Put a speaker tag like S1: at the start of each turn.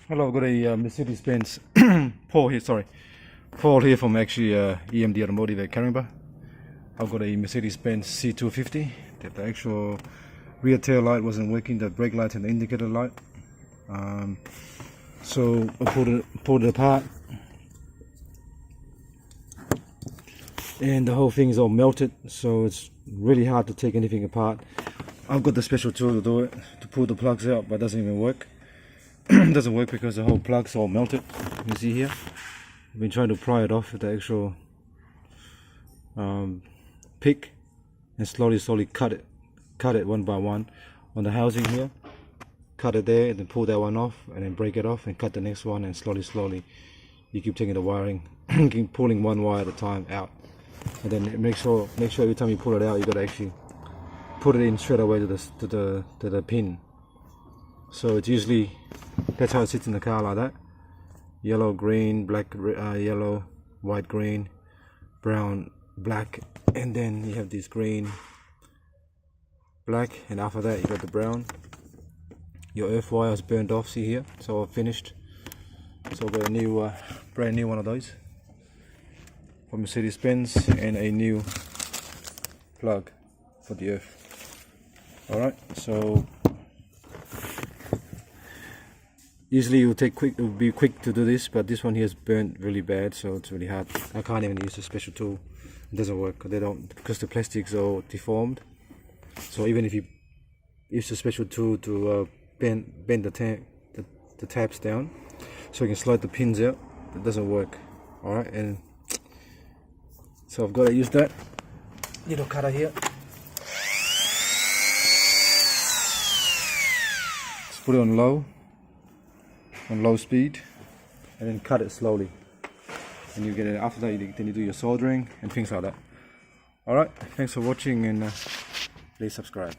S1: Hello, I've got a Mercedes-Benz Paul here, sorry. Paul here from actually EMD Automotive at Caringbah. I've got a Mercedes-Benz C250 that the actual rear tail light wasn't working, the brake light and the indicator light. So I pulled it apart, and the whole thing is all melted, so it's really hard to take anything apart. I've got the special tool to do it, to pull the plugs out, but it doesn't even work. It doesn't work because the whole plug's all melted. You see here, I've been trying to pry it off with the actual pick, and slowly cut it one by one on the housing here. Cut it there, and then pull that one off, and then break it off, and cut the next one, and slowly you keep taking the wiring, keep pulling one wire at a time out, and then make sure every time you pull it out, you got to actually put it in straight away to the pin. So it's usually, that's how it sits in the car, like that. Yellow, green, black, yellow, white, green, brown, black, and then you have this green, black, and after that you got the brown. Your earth wire is burned off, see here, so I've finished. So I've got a new, brand new one of those from Mercedes-Benz, and a new plug for the earth. Alright, so usually it would be quick to do this, but this one here is burnt really bad, so it's really hard. I can't even use a special tool. It doesn't work. Because the plastics are deformed. So even if you use a special tool to bend the tabs down, so you can slide the pins out, it doesn't work. Alright, and so I've got to use that little cutter here. Just put it on low speed, and then cut it slowly, and you get it. After that, then you do your soldering and things like that. Alright, thanks for watching, and please subscribe.